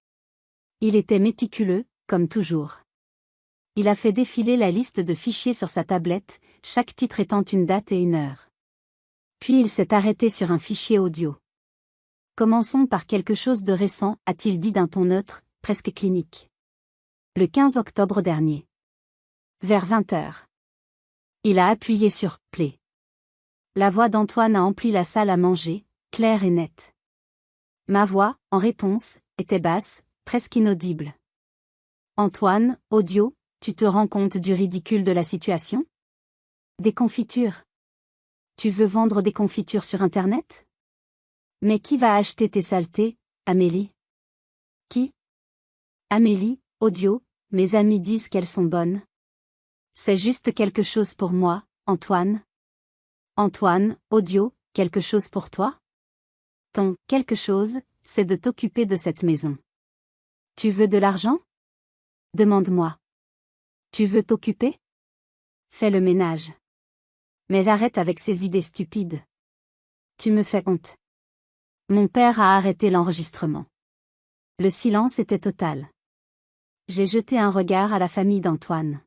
Il était méticuleux, comme toujours. Il a fait défiler la liste de fichiers sur sa tablette, chaque titre étant une date et une heure. Puis il s'est arrêté sur un fichier audio. Commençons par quelque chose de récent, a-t-il dit d'un ton neutre, presque clinique. Le 15 octobre dernier. Vers 20 heures. Il a appuyé sur « Play ». La voix d'Antoine a empli la salle à manger, claire et nette. Ma voix, en réponse, était basse, presque inaudible. Antoine, audio, tu te rends compte du ridicule de la situation? Des confitures. Tu veux vendre des confitures sur Internet? Mais qui va acheter tes saletés, Amélie? Qui? Amélie, audio, mes amis disent qu'elles sont bonnes. C'est juste quelque chose pour moi, Antoine. Antoine, audio, quelque chose pour toi? Ton « quelque chose », c'est de t'occuper de cette maison. Tu veux de l'argent? Demande-moi. Tu veux t'occuper? Fais le ménage. Mais arrête avec ces idées stupides. Tu me fais honte. Mon père a arrêté l'enregistrement. Le silence était total. J'ai jeté un regard à la famille d'Antoine.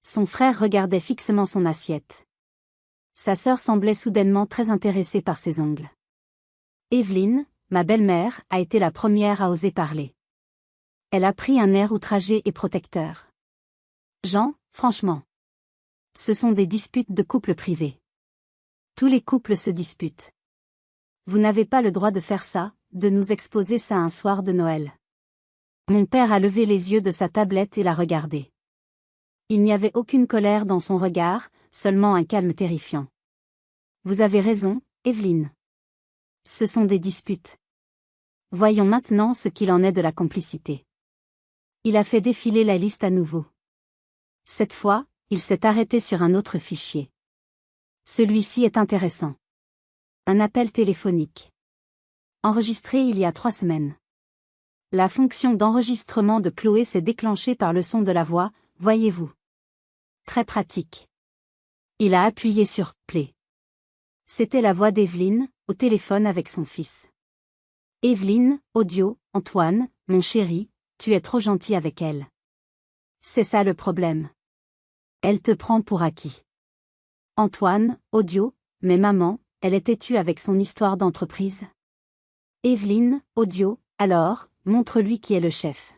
Son frère regardait fixement son assiette. Sa sœur semblait soudainement très intéressée par ses ongles. Evelyne, ma belle-mère, a été la première à oser parler. Elle a pris un air outragé et protecteur. Jean, franchement. Ce sont des disputes de couple privés. Tous les couples se disputent. Vous n'avez pas le droit de faire ça, de nous exposer ça un soir de Noël. Mon père a levé les yeux de sa tablette et l'a regardé. Il n'y avait aucune colère dans son regard, seulement un calme terrifiant. Vous avez raison, Evelyne. Ce sont des disputes. Voyons maintenant ce qu'il en est de la complicité. Il a fait défiler la liste à nouveau. Cette fois, il s'est arrêté sur un autre fichier. Celui-ci est intéressant. Un appel téléphonique. Enregistré il y a 3 semaines. La fonction d'enregistrement de Chloé s'est déclenchée par le son de la voix, voyez-vous. Très pratique. Il a appuyé sur « Play ». C'était la voix d'Evelyne, au téléphone avec son fils. Evelyne, audio, Antoine, mon chéri, tu es trop gentil avec elle. C'est ça le problème. Elle te prend pour acquis. Antoine, audio, mais maman, elle est têtue avec son histoire d'entreprise. Evelyne, audio, alors, montre-lui qui est le chef.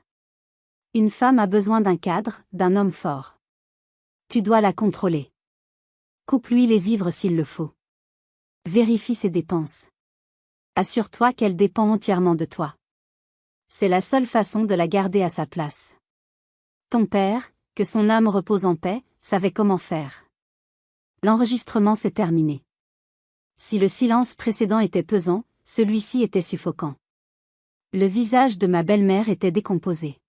Une femme a besoin d'un cadre, d'un homme fort. Tu dois la contrôler. Coupe-lui les vivres s'il le faut. Vérifie ses dépenses. Assure-toi qu'elle dépend entièrement de toi. C'est la seule façon de la garder à sa place. Ton père, que son âme repose en paix, savait comment faire. L'enregistrement s'est terminé. Si le silence précédent était pesant, celui-ci était suffocant. Le visage de ma belle-mère était décomposé.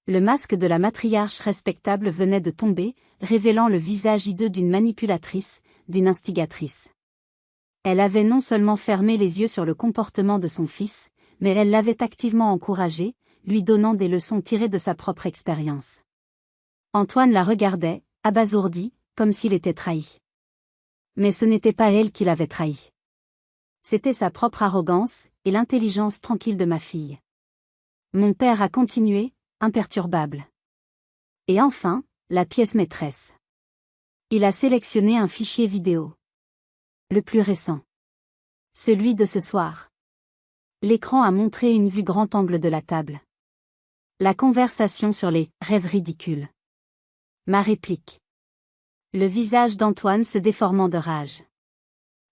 Le masque de la matriarche respectable venait de tomber, révélant le visage hideux d'une manipulatrice, d'une instigatrice. Elle avait non seulement fermé les yeux sur le comportement de son fils, mais elle l'avait activement encouragé, lui donnant des leçons tirées de sa propre expérience. Antoine la regardait, abasourdi, comme s'il était trahi. Mais ce n'était pas elle qui l'avait trahi. C'était sa propre arrogance, et l'intelligence tranquille de ma fille. Mon père a continué, imperturbable. Et enfin, la pièce maîtresse. Il a sélectionné un fichier vidéo. Le plus récent. Celui de ce soir. L'écran a montré une vue grand angle de la table. La conversation sur les rêves ridicules. Ma réplique. Le visage d'Antoine se déformant de rage.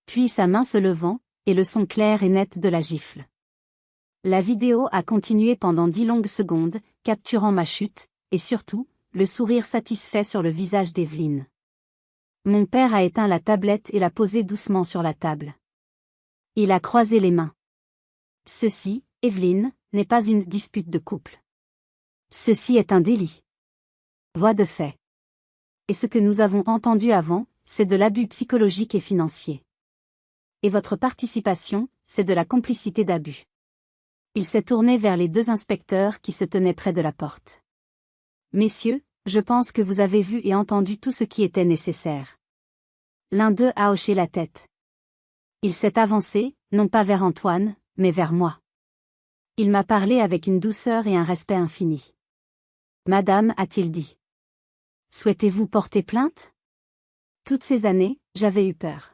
Puis sa main se levant, et le son clair et net de la gifle. La vidéo a continué pendant 10 longues secondes, capturant ma chute, et surtout, le sourire satisfait sur le visage d'Evelyne. Mon père a éteint la tablette et l'a posée doucement sur la table. Il a croisé les mains. Ceci, Evelyne, n'est pas une dispute de couple. Ceci est un délit. Voie de fait. Et ce que nous avons entendu avant, c'est de l'abus psychologique et financier. Et votre participation, c'est de la complicité d'abus. Il s'est tourné vers les 2 inspecteurs qui se tenaient près de la porte. Messieurs, je pense que vous avez vu et entendu tout ce qui était nécessaire. L'un d'eux a hoché la tête. Il s'est avancé, non pas vers Antoine, mais vers moi. Il m'a parlé avec une douceur et un respect infini. Madame, a-t-il dit. Souhaitez-vous porter plainte? Toutes ces années, j'avais eu peur.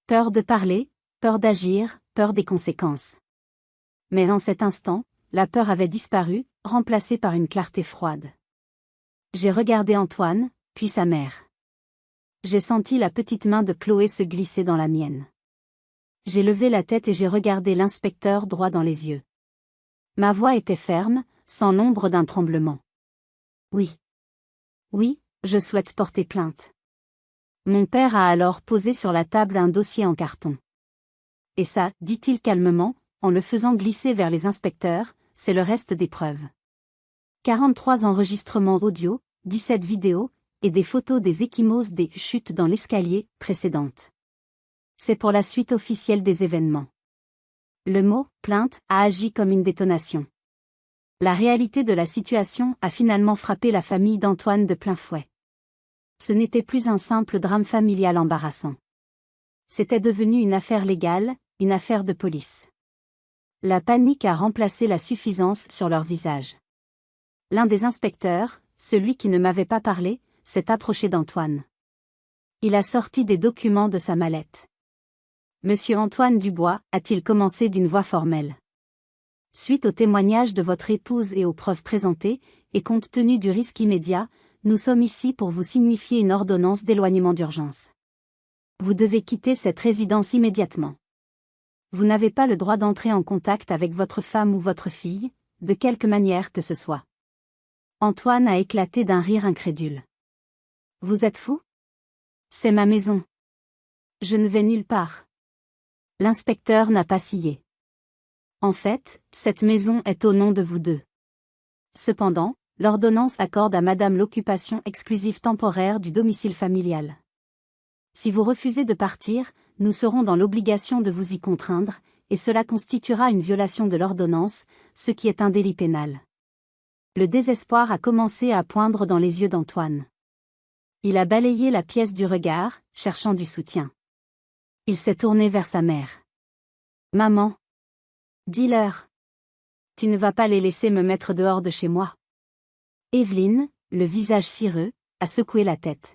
Peur de parler, peur d'agir, peur des conséquences. Mais en cet instant, la peur avait disparu, remplacée par une clarté froide. J'ai regardé Antoine, puis sa mère. J'ai senti la petite main de Chloé se glisser dans la mienne. J'ai levé la tête et j'ai regardé l'inspecteur droit dans les yeux. Ma voix était ferme, sans l'ombre d'un tremblement. Oui. Oui, je souhaite porter plainte. Mon père a alors posé sur la table un dossier en carton. Et ça, dit-il calmement, en le faisant glisser vers les inspecteurs, c'est le reste des preuves. 43 enregistrements audio, 17 vidéos, et des photos des ecchymoses des chutes dans l'escalier précédentes. C'est pour la suite officielle des événements. Le mot « plainte » a agi comme une détonation. La réalité de la situation a finalement frappé la famille d'Antoine de plein fouet. Ce n'était plus un simple drame familial embarrassant. C'était devenu une affaire légale, une affaire de police. La panique a remplacé la suffisance sur leur visage. L'un des inspecteurs, celui qui ne m'avait pas parlé, s'est approché d'Antoine. Il a sorti des documents de sa mallette. Monsieur Antoine Dubois, a-t-il commencé d'une voix formelle. Suite au témoignage de votre épouse et aux preuves présentées, et compte tenu du risque immédiat, nous sommes ici pour vous signifier une ordonnance d'éloignement d'urgence. Vous devez quitter cette résidence immédiatement. Vous n'avez pas le droit d'entrer en contact avec votre femme ou votre fille, de quelque manière que ce soit. Antoine a éclaté d'un rire incrédule. Vous êtes fou? C'est ma maison. Je ne vais nulle part. L'inspecteur n'a pas scié. En fait, cette maison est au nom de vous deux. Cependant, l'ordonnance accorde à madame l'occupation exclusive temporaire du domicile familial. Si vous refusez de partir, nous serons dans l'obligation de vous y contraindre, et cela constituera une violation de l'ordonnance, ce qui est un délit pénal. Le désespoir a commencé à poindre dans les yeux d'Antoine. Il a balayé la pièce du regard, cherchant du soutien. Il s'est tourné vers sa mère. Maman. Dis-leur. Tu ne vas pas les laisser me mettre dehors de chez moi. Evelyne, le visage cireux, a secoué la tête.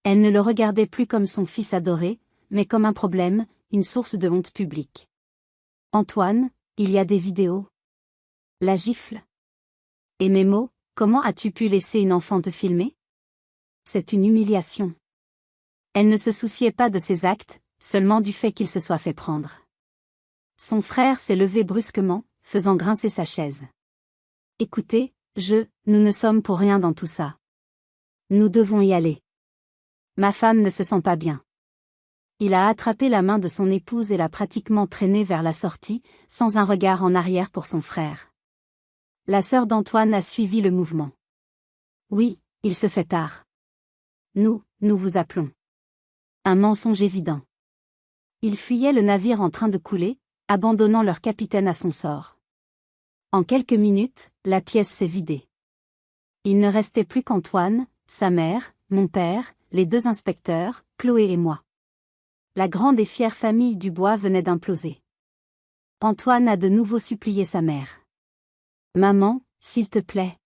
Elle ne le regardait plus comme son fils adoré, mais comme un problème, une source de honte publique. Antoine, il y a des vidéos. La gifle. Et mes mots, comment as-tu pu laisser une enfant te filmer? C'est une humiliation. Elle ne se souciait pas de ses actes, seulement du fait qu'il se soit fait prendre. Son frère s'est levé brusquement, faisant grincer sa chaise. Écoutez, nous ne sommes pour rien dans tout ça. Nous devons y aller. Ma femme ne se sent pas bien. Il a attrapé la main de son épouse et l'a pratiquement traînée vers la sortie, sans un regard en arrière pour son frère. La sœur d'Antoine a suivi le mouvement. Oui, il se fait tard. Nous vous appelons. Un mensonge évident. Ils fuyaient le navire en train de couler, abandonnant leur capitaine à son sort. En quelques minutes, la pièce s'est vidée. Il ne restait plus qu'Antoine, sa mère, mon père, les 2 inspecteurs, Chloé et moi. La grande et fière famille Dubois venait d'imploser. Antoine a de nouveau supplié sa mère. « Maman, s'il te plaît. »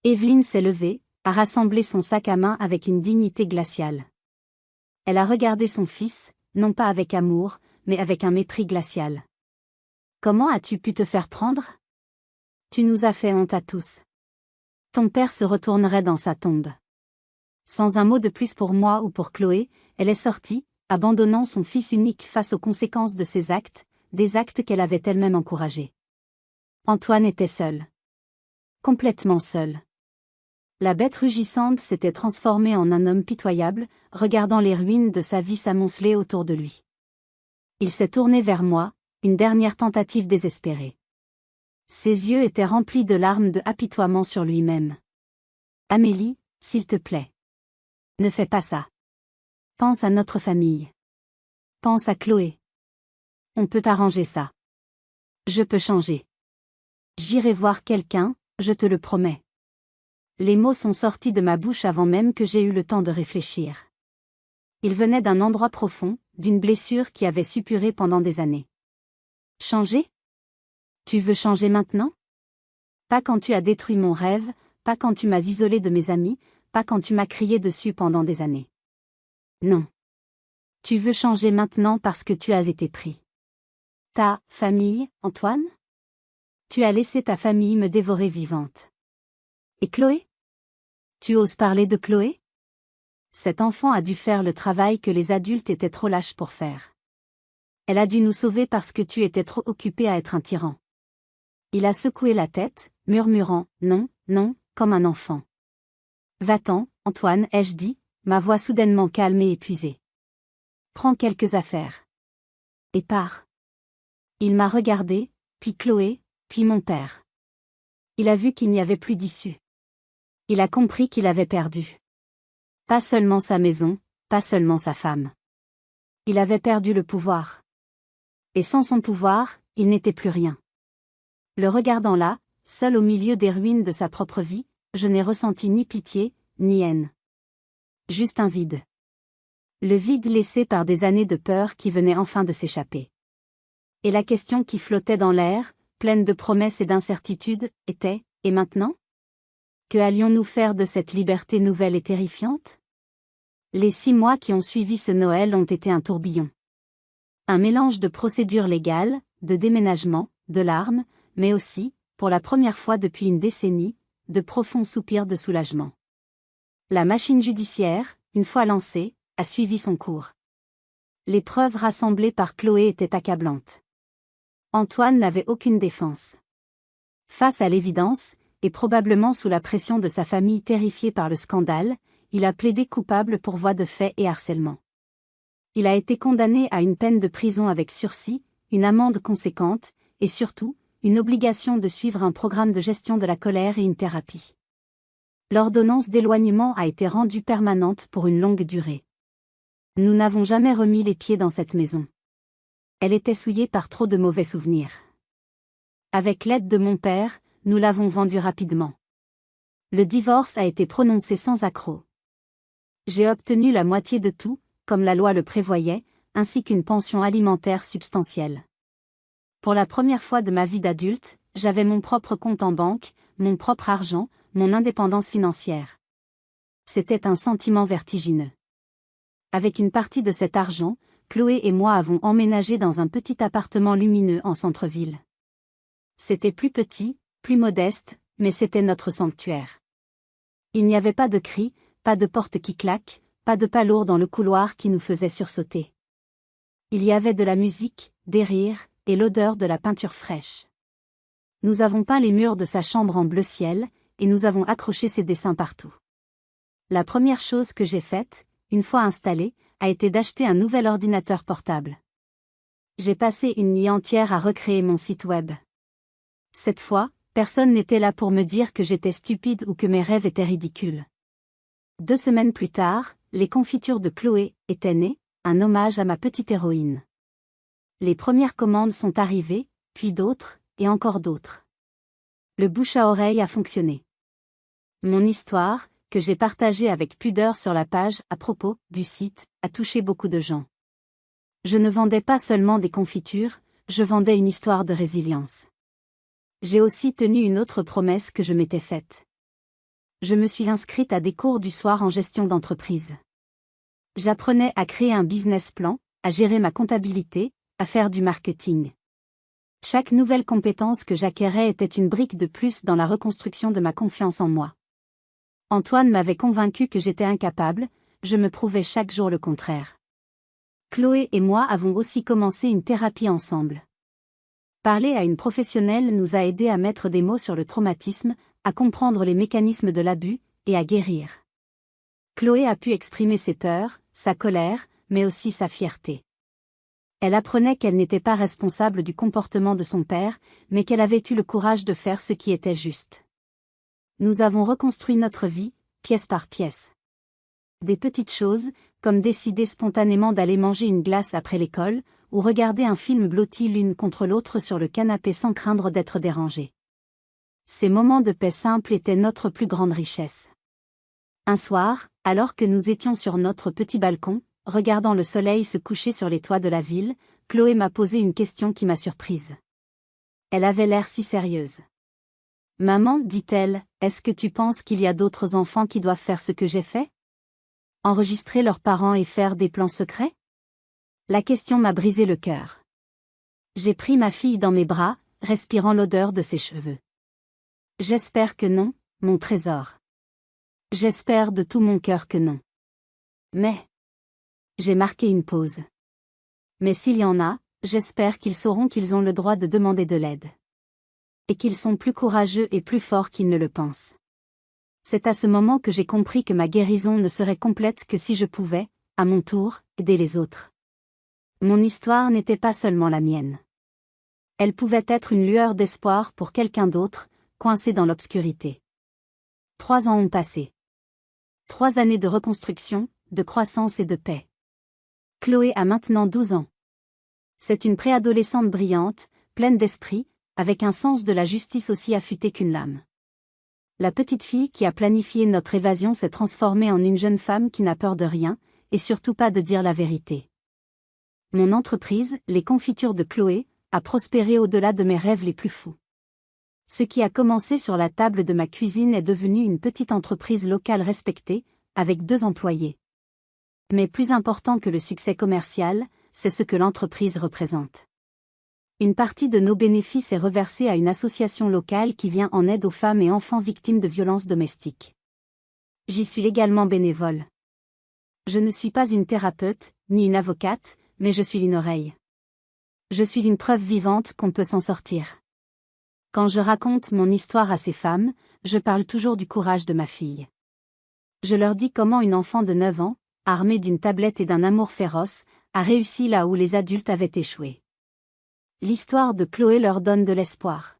Evelyne s'est levée, a rassemblé son sac à main avec une dignité glaciale. Elle a regardé son fils, non pas avec amour, mais avec un mépris glacial. « Comment as-tu pu te faire prendre ? Tu nous as fait honte à tous. Ton père se retournerait dans sa tombe. » Sans un mot de plus pour moi ou pour Chloé, elle est sortie, abandonnant son fils unique face aux conséquences de ses actes, des actes qu'elle avait elle-même encouragés. Antoine était seul. Complètement seul. La bête rugissante s'était transformée en un homme pitoyable, regardant les ruines de sa vie s'amonceler autour de lui. Il s'est tourné vers moi, une dernière tentative désespérée. Ses yeux étaient remplis de larmes de apitoiement sur lui-même. « Amélie, s'il te plaît. Ne fais pas ça. Pense à notre famille. Pense à Chloé. On peut arranger ça. Je peux changer. J'irai voir quelqu'un, je te le promets. » Les mots sont sortis de ma bouche avant même que j'aie eu le temps de réfléchir. Ils venaient d'un endroit profond, d'une blessure qui avait suppuré pendant des années. Changer ? Tu veux changer maintenant ? Pas quand tu as détruit mon rêve, pas quand tu m'as isolé de mes amis, pas quand tu m'as crié dessus pendant des années. Non. Tu veux changer maintenant parce que tu as été pris. Ta famille, Antoine ? Tu as laissé ta famille me dévorer vivante. Et Chloé ? Tu oses parler de Chloé ? Cet enfant a dû faire le travail que les adultes étaient trop lâches pour faire. Elle a dû nous sauver parce que tu étais trop occupé à être un tyran. Il a secoué la tête, murmurant « Non, non », comme un enfant. « Va-t'en, Antoine », ai-je dit, ma voix soudainement calme et épuisée. « Prends quelques affaires. Et pars. » Il m'a regardé, puis Chloé, puis mon père. Il a vu qu'il n'y avait plus d'issue. Il a compris qu'il avait perdu. Pas seulement sa maison, pas seulement sa femme. Il avait perdu le pouvoir. Et sans son pouvoir, il n'était plus rien. Le regardant là, seul au milieu des ruines de sa propre vie, je n'ai ressenti ni pitié, ni haine. Juste un vide. Le vide laissé par des années de peur qui venaient enfin de s'échapper. Et la question qui flottait dans l'air, pleine de promesses et d'incertitudes, était « Et maintenant ? Que allions-nous faire de cette liberté nouvelle et terrifiante ? » Les 6 mois qui ont suivi ce Noël ont été un tourbillon. Un mélange de procédures légales, de déménagements, de larmes, mais aussi, pour la première fois depuis une décennie, de profonds soupirs de soulagement. La machine judiciaire, une fois lancée, a suivi son cours. Les preuves rassemblées par Chloé étaient accablantes. Antoine n'avait aucune défense. Face à l'évidence, et probablement sous la pression de sa famille terrifiée par le scandale, il a plaidé coupable pour voies de fait et harcèlement. Il a été condamné à une peine de prison avec sursis, une amende conséquente, et surtout, une obligation de suivre un programme de gestion de la colère et une thérapie. L'ordonnance d'éloignement a été rendue permanente pour une longue durée. Nous n'avons jamais remis les pieds dans cette maison. Elle était souillée par trop de mauvais souvenirs. Avec l'aide de mon père, nous l'avons vendue rapidement. Le divorce a été prononcé sans accroc. J'ai obtenu la moitié de tout, comme la loi le prévoyait, ainsi qu'une pension alimentaire substantielle. Pour la première fois de ma vie d'adulte, j'avais mon propre compte en banque, mon propre argent, mon indépendance financière. C'était un sentiment vertigineux. Avec une partie de cet argent, Chloé et moi avons emménagé dans un petit appartement lumineux en centre-ville. C'était plus petit, plus modeste, mais c'était notre sanctuaire. Il n'y avait pas de cris, pas de porte qui claque, pas de pas lourds dans le couloir qui nous faisait sursauter. Il y avait de la musique, des rires, et l'odeur de la peinture fraîche. Nous avons peint les murs de sa chambre en bleu ciel, et nous avons accroché ses dessins partout. La première chose que j'ai faite, une fois installé, a été d'acheter un nouvel ordinateur portable. J'ai passé une nuit entière à recréer mon site web. Cette fois, personne n'était là pour me dire que j'étais stupide ou que mes rêves étaient ridicules. 2 semaines plus tard, les confitures de Chloé étaient nées, un hommage à ma petite héroïne. Les premières commandes sont arrivées, puis d'autres, et encore d'autres. Le bouche à oreille a fonctionné. Mon histoire, que j'ai partagée avec pudeur sur la page à propos du site, a touché beaucoup de gens. Je ne vendais pas seulement des confitures, je vendais une histoire de résilience. J'ai aussi tenu une autre promesse que je m'étais faite. Je me suis inscrite à des cours du soir en gestion d'entreprise. J'apprenais à créer un business plan, à gérer ma comptabilité, à faire du marketing. Chaque nouvelle compétence que j'acquérais était une brique de plus dans la reconstruction de ma confiance en moi. Antoine m'avait convaincu que j'étais incapable, je me prouvais chaque jour le contraire. Chloé et moi avons aussi commencé une thérapie ensemble. Parler à une professionnelle nous a aidés à mettre des mots sur le traumatisme, à comprendre les mécanismes de l'abus, et à guérir. Chloé a pu exprimer ses peurs, sa colère, mais aussi sa fierté. Elle apprenait qu'elle n'était pas responsable du comportement de son père, mais qu'elle avait eu le courage de faire ce qui était juste. Nous avons reconstruit notre vie, pièce par pièce. Des petites choses, comme décider spontanément d'aller manger une glace après l'école, ou regarder un film blotti l'une contre l'autre sur le canapé sans craindre d'être dérangés. Ces moments de paix simple étaient notre plus grande richesse. Un soir, alors que nous étions sur notre petit balcon, regardant le soleil se coucher sur les toits de la ville, Chloé m'a posé une question qui m'a surprise. Elle avait l'air si sérieuse. « Maman, dit-elle, est-ce que tu penses qu'il y a d'autres enfants qui doivent faire ce que j'ai fait? Enregistrer leurs parents et faire des plans secrets? » La question m'a brisé le cœur. J'ai pris ma fille dans mes bras, respirant l'odeur de ses cheveux. « J'espère que non, mon trésor. J'espère de tout mon cœur que non. Mais... » J'ai marqué une pause. Mais s'il y en a, j'espère qu'ils sauront qu'ils ont le droit de demander de l'aide. Et qu'ils sont plus courageux et plus forts qu'ils ne le pensent. C'est à ce moment que j'ai compris que ma guérison ne serait complète que si je pouvais, à mon tour, aider les autres. Mon histoire n'était pas seulement la mienne. Elle pouvait être une lueur d'espoir pour quelqu'un d'autre, coincé dans l'obscurité. 3 ans ont passé. 3 années de reconstruction, de croissance et de paix. Chloé a maintenant 12 ans. C'est une préadolescente brillante, pleine d'esprit, avec un sens de la justice aussi affûté qu'une lame. La petite fille qui a planifié notre évasion s'est transformée en une jeune femme qui n'a peur de rien, et surtout pas de dire la vérité. Mon entreprise, les confitures de Chloé, a prospéré au-delà de mes rêves les plus fous. Ce qui a commencé sur la table de ma cuisine est devenu une petite entreprise locale respectée, avec 2 employés. Mais plus important que le succès commercial, c'est ce que l'entreprise représente. Une partie de nos bénéfices est reversée à une association locale qui vient en aide aux femmes et enfants victimes de violences domestiques. J'y suis également bénévole. Je ne suis pas une thérapeute, ni une avocate, mais je suis une oreille. Je suis une preuve vivante qu'on peut s'en sortir. Quand je raconte mon histoire à ces femmes, je parle toujours du courage de ma fille. Je leur dis comment une enfant de 9 ans, armée d'une tablette et d'un amour féroce, a réussi là où les adultes avaient échoué. L'histoire de Chloé leur donne de l'espoir.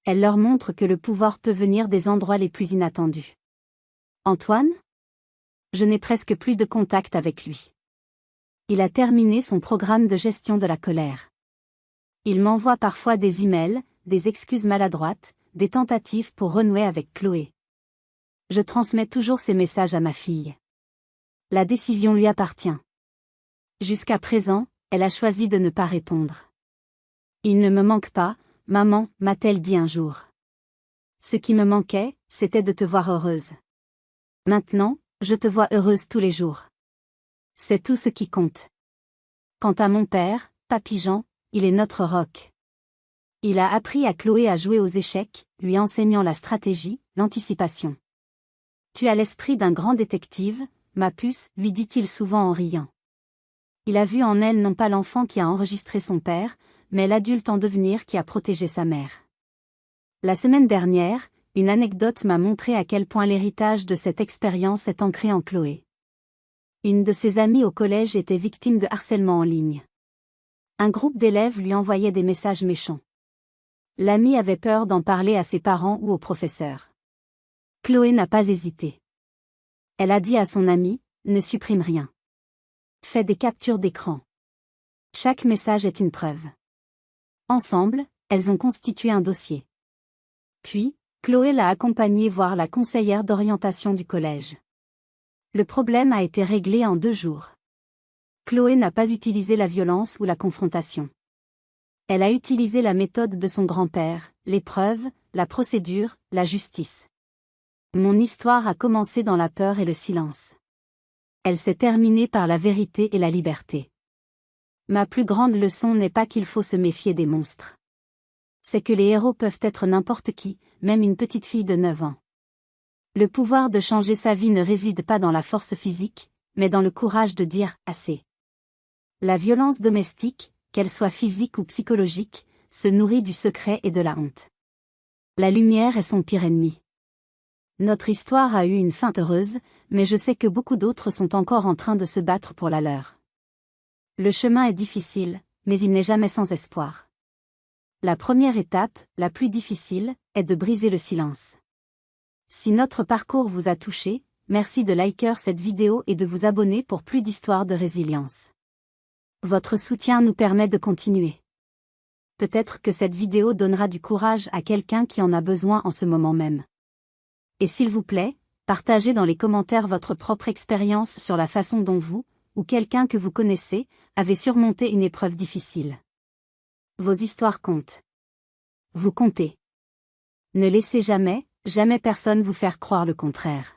Elle leur montre que le pouvoir peut venir des endroits les plus inattendus. Antoine? Je n'ai presque plus de contact avec lui. Il a terminé son programme de gestion de la colère. Il m'envoie parfois des emails, des excuses maladroites, des tentatives pour renouer avec Chloé. Je transmets toujours ces messages à ma fille. La décision lui appartient. Jusqu'à présent, elle a choisi de ne pas répondre. Il ne me manque pas, maman, m'a-t-elle dit un jour. Ce qui me manquait, c'était de te voir heureuse. Maintenant, je te vois heureuse tous les jours. C'est tout ce qui compte. Quant à mon père, Papy Jean, il est notre roc. Il a appris à Chloé à jouer aux échecs, lui enseignant la stratégie, l'anticipation. Tu as l'esprit d'un grand détective, ma puce, lui dit-il souvent en riant. Il a vu en elle non pas l'enfant qui a enregistré son père, mais l'adulte en devenir qui a protégé sa mère. La semaine dernière, une anecdote m'a montré à quel point l'héritage de cette expérience est ancré en Chloé. Une de ses amies au collège était victime de harcèlement en ligne. Un groupe d'élèves lui envoyait des messages méchants. L'amie avait peur d'en parler à ses parents ou au professeur. Chloé n'a pas hésité. Elle a dit à son amie, ne supprime rien. Fais des captures d'écran. Chaque message est une preuve. Ensemble, elles ont constitué un dossier. Puis, Chloé l'a accompagnée voir la conseillère d'orientation du collège. Le problème a été réglé en 2 jours. Chloé n'a pas utilisé la violence ou la confrontation. Elle a utilisé la méthode de son grand-père, les preuves, la procédure, la justice. Mon histoire a commencé dans la peur et le silence. Elle s'est terminée par la vérité et la liberté. Ma plus grande leçon n'est pas qu'il faut se méfier des monstres. C'est que les héros peuvent être n'importe qui, même une petite fille de 9 ans. Le pouvoir de changer sa vie ne réside pas dans la force physique, mais dans le courage de dire « assez ». La violence domestique, qu'elle soit physique ou psychologique, se nourrit du secret et de la honte. La lumière est son pire ennemi. Notre histoire a eu une fin heureuse, mais je sais que beaucoup d'autres sont encore en train de se battre pour la leur. Le chemin est difficile, mais il n'est jamais sans espoir. La première étape, la plus difficile, est de briser le silence. Si notre parcours vous a touché, merci de liker cette vidéo et de vous abonner pour plus d'histoires de résilience. Votre soutien nous permet de continuer. Peut-être que cette vidéo donnera du courage à quelqu'un qui en a besoin en ce moment même. Et s'il vous plaît, partagez dans les commentaires votre propre expérience sur la façon dont vous, ou quelqu'un que vous connaissez, avez surmonté une épreuve difficile. Vos histoires comptent. Vous comptez. Ne laissez jamais personne vous faire croire le contraire.